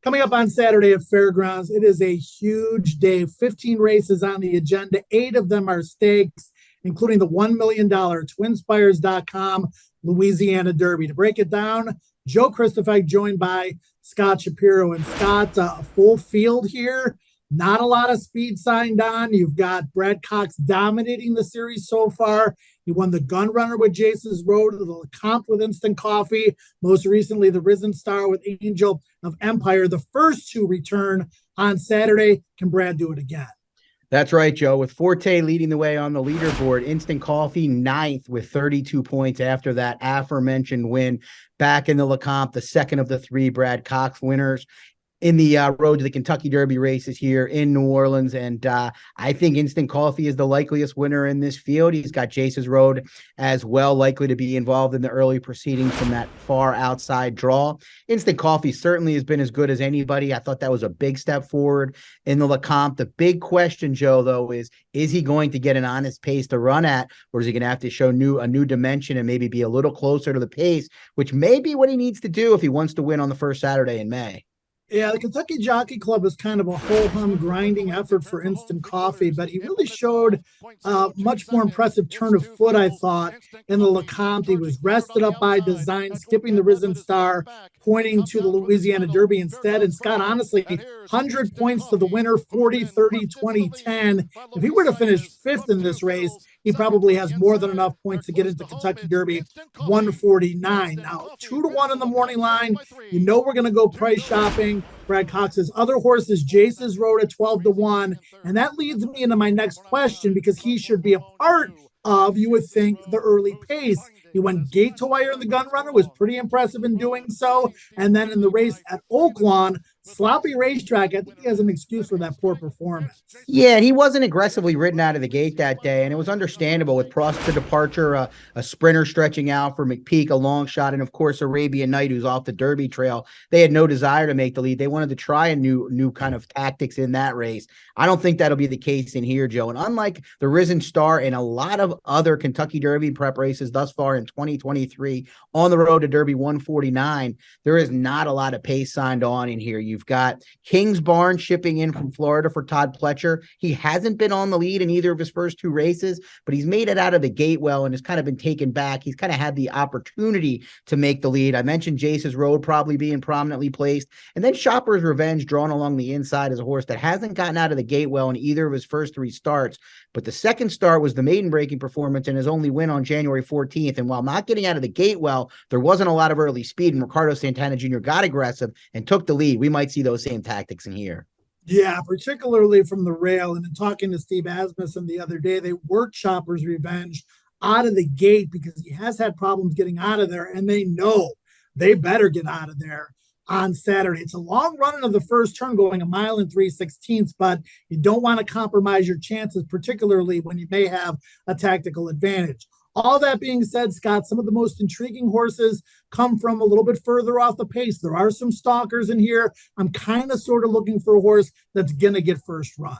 Coming up on Saturday at Fairgrounds, it is a huge day. 15 races on the agenda. 8 of them are stakes, including the $1 million TwinSpires.com Louisiana Derby. To break it down, Joe Kriostufek joined by Scott Shapiro. And Scott, a full field here. Not a lot of speed signed on. You've got Brad Cox dominating the series so far. He won the Gun Runner with Jace's Road, the Comp with Instant Coffee, most recently the Risen Star with Angel of Empire. The first 2 return on Saturday. Can Brad do it again? That's right, Joe. With Forte leading the way on the leaderboard, Instant Coffee 9th with 32 points after that aforementioned win back in the LeCompte, the second of the 3 Brad Cox winners in the road to the Kentucky Derby races here in New Orleans. And I think Instant Coffee is the likeliest winner in this field. He's got Jace's Road as well, likely to be involved in the early proceedings from that far outside draw. Instant Coffee certainly has been as good as anybody. I thought that was a big step forward in the LeCompte. The big question, Joe, though, is he going to get an honest pace to run at, or is he going to have to show a new dimension and maybe be a little closer to the pace, which may be what he needs to do if he wants to win on the first Saturday in May? Yeah, the Kentucky Jockey Club is kind of a ho-hum grinding effort for Instant Coffee, but he really showed a much more impressive turn of foot, I thought, in the LeCompte. He was rested up by design, skipping the Risen Star, pointing to the Louisiana Derby instead. And Scott, honestly, 100 points to the winner, 40, 30, 20, 10. If he were to finish 5th in this race, he probably has more than enough points to get into Kentucky Derby 149. Now, 2-1 in the morning line. You know we're going to go price shopping. Brad Cox's other horse is Jace's Road at 12-1. And that leads me into my next question, because he should be a part of, you would think, the early pace. He went gate to wire in the Gun Runner, was pretty impressive in doing so. And then in the race at Oaklawn, sloppy racetrack, I think he has an excuse for that poor performance. Yeah, and he wasn't aggressively ridden out of the gate that day, and it was understandable with Prost to departure, a sprinter stretching out for McPeak, a long shot, and of course Arabian Night, who's off the Derby trail. They had no desire to make the lead. They wanted to try a new kind of tactics in that race. I don't think that'll be the case in here, Joe. And unlike the Risen Star and a lot of other Kentucky Derby prep races thus far in 2023 on the road to Derby 149, there is not a lot of pace signed on in here. You've got Kings Barn shipping in from Florida for Todd Pletcher. He hasn't been on the lead in either of his first 2 races, but he's made it out of the gate well and has kind of been taken back. He's kind of had the opportunity to make the lead. I mentioned Jace's Road probably being prominently placed. And then Shopper's Revenge drawn along the inside as a horse that hasn't gotten out of the gate well in either of his first 3 starts. But the second start was the maiden breaking performance and his only win on January 14th. And while not getting out of the gate well, there wasn't a lot of early speed, and Ricardo Santana Jr. got aggressive and took the lead. We might see those same tactics in here. Yeah, particularly from the rail. And in talking to Steve Asmussen the other day, they worked Shopper's Revenge out of the gate because he has had problems getting out of there, and they know they better get out of there on Saturday. It's a long run into the first turn, going 1 mile and 3/16, but you don't want to compromise your chances, particularly when you may have a tactical advantage. All that being said, Scott, some of the most intriguing horses come from a little bit further off the pace. There are some stalkers in here. I'm kind of sort of looking for a horse that's going to get first run.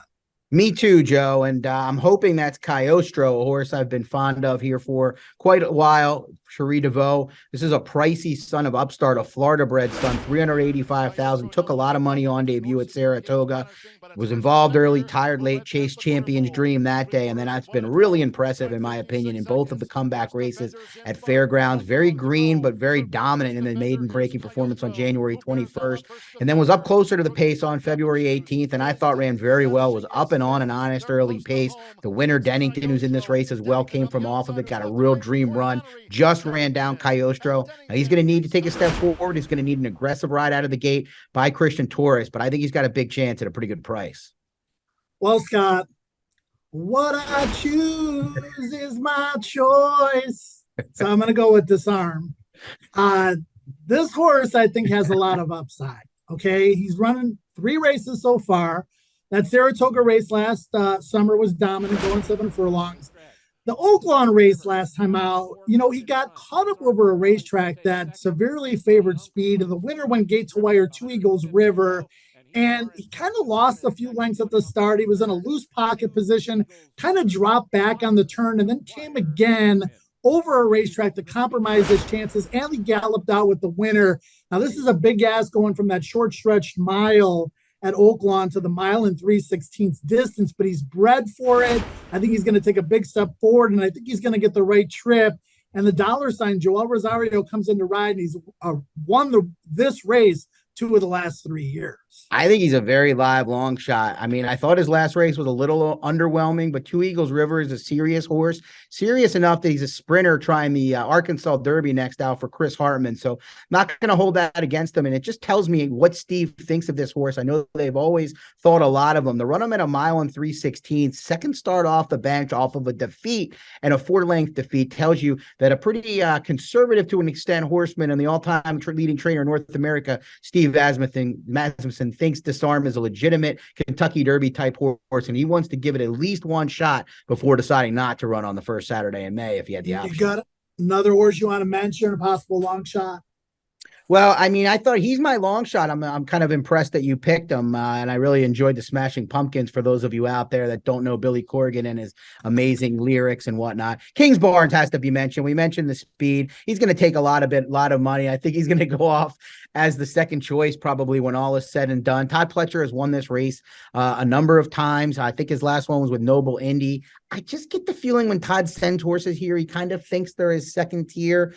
Me too, Joe, and I'm hoping that's Coyostro, a horse I've been fond of here for quite a while. Cherie DeVoe. This is a pricey son of Upstart, a Florida-bred son, $385,000. Took a lot of money on debut at Saratoga. Was involved early, tired late, chased Champion's Dream that day, and then that's been really impressive, in my opinion, in both of the comeback races at Fairgrounds. Very green, but very dominant in the maiden breaking performance on January 21st, and then was up closer to the pace on February 18th, and I thought ran very well, was up and on an honest early pace. The winner, Dennington, who's in this race as well, came from off of it, got a real dream run, just ran down Coyostro. Now he's going to need to take a step forward. He's going to need an aggressive ride out of the gate by Christian Torres, but I think he's got a big chance at a pretty good price. Well, Scott, what I choose is my choice. So I'm going to go with Disarm. This horse, I think, has a lot of upside. Okay, he's running 3 races so far. That Saratoga race last summer was dominant, going 7 furlongs. The Oaklawn race last time out, you know, he got caught up over a racetrack that severely favored speed. And the winner went gate to wire, 2 Eagles River. And he kind of lost a few lengths at the start. He was in a loose pocket position, kind of dropped back on the turn, and then came again over a racetrack to compromise his chances, and he galloped out with the winner. Now, this is a big ass going from that short stretched mile at Oaklawn to the mile and 3/16 distance, but he's bred for it. I think he's going to take a big step forward, and I think he's going to get the right trip. And the dollar sign, Joel Rosario, comes in to ride, and he's won this race 2 of the last 3 years. I think he's a very live long shot. I mean, I thought his last race was a little underwhelming, but Two Eagles River is a serious horse, serious enough that he's a sprinter trying the Arkansas Derby next out for Chris Hartman. So not going to hold that against him. And it just tells me what Steve thinks of this horse. I know they've always thought a lot of him. To run him at a mile and 3/16, second start off the bench off of a defeat and a 4-length defeat tells you that a pretty conservative to an extent horseman and the all-time leading trainer in North America, Steve Asmussen, thinks Disarm is a legitimate Kentucky Derby type horse, and he wants to give it at least one shot before deciding not to run on the first Saturday in May if he had the option. You got another horse you want to mention, a possible long shot? Well, I mean, I thought he's my long shot. I'm kind of impressed that you picked him, and I really enjoyed the Smashing Pumpkins for those of you out there that don't know Billy Corgan and his amazing lyrics and whatnot. Kings Barnes has to be mentioned. We mentioned the speed. He's going to take a lot of money. I think he's going to go off as the second choice probably when all is said and done. Todd Pletcher has won this race a number of times. I think his last one was with Noble Indy. I just get the feeling when Todd sends horses here, he kind of thinks they're his second tier.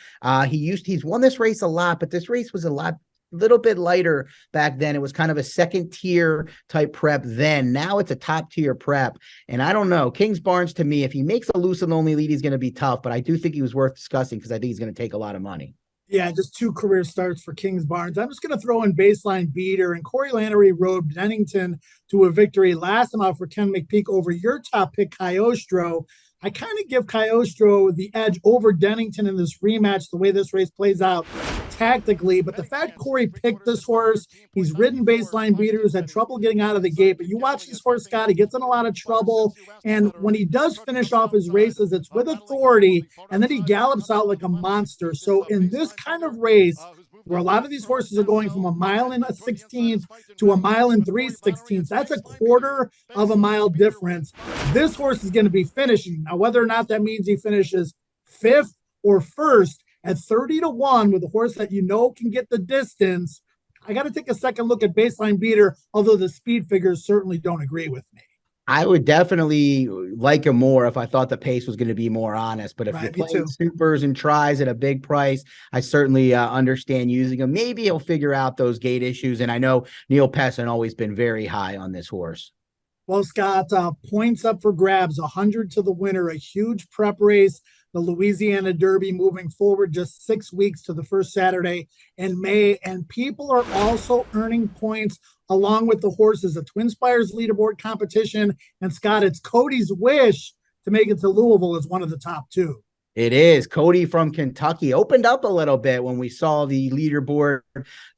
He's won this race a lot, but this race was a little bit lighter back then. It was kind of a second tier type prep then. Now it's a top tier prep. And I don't know, Kings Barnes to me, if he makes a loose and lonely lead, he's going to be tough, but I do think he was worth discussing because I think he's going to take a lot of money. Yeah, just 2 career starts for Kings Barnes. I'm just going to throw in Baseline Beater, and Corey Lanery rode Bennington to a victory last time out for Ken McPeak over your top pick, Coyostro. I kind of give Coyostro the edge over Dennington in this rematch, the way this race plays out tactically. But the fact Corey picked this horse, he's ridden Baseline Beater, who's had trouble getting out of the gate. But you watch this horse, Scott, he gets in a lot of trouble. And when he does finish off his races, it's with authority, and then he gallops out like a monster. So in this kind of race, where a lot of these horses are going from a mile and a 16th to a mile and 3/16, that's a quarter of a mile difference. This horse is going to be finishing. Now, whether or not that means he finishes 5th or 1st at 30-1 with a horse that you know can get the distance, I got to take a second look at Baseline Beater, although the speed figures certainly don't agree with me. I would definitely like him more if I thought the pace was going to be more honest. But if you're playing supers and tries at a big price, I certainly understand using him. Maybe he'll figure out those gate issues. And I know Neil Pessin always been very high on this horse. Well, Scott, points up for grabs, 100 to the winner, a huge prep race. The Louisiana Derby moving forward just 6 weeks to the first Saturday in May. And people are also earning points along with the horses. A TwinSpires leaderboard competition. And Scott, it's Cody's wish to make it to Louisville as one of the top 2. It is. Cody from Kentucky opened up a little bit when we saw the leaderboard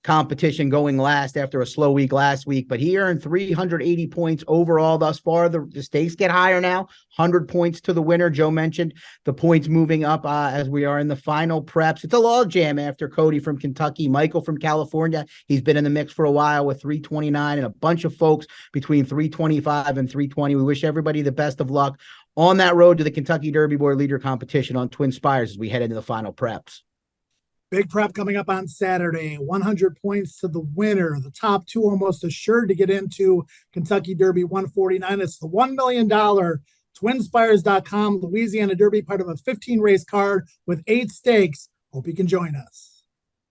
competition going last after a slow week last week, but he earned 380 points overall thus far. The stakes get higher now, 100 points to the winner. Joe mentioned the points moving up as we are in the final preps. It's a log jam after Cody from Kentucky, Michael from California. He's been in the mix for a while with 329 and a bunch of folks between 325 and 320. We wish everybody the best of luck on that road to the Kentucky Derby Board Leader competition on TwinSpires as we head into the final preps. Big prep coming up on Saturday, 100 points to the winner. The top 2 almost assured to get into Kentucky Derby 149. It's the $1 million TwinSpires.com Louisiana Derby, part of a 15-race card with 8 stakes. Hope you can join us.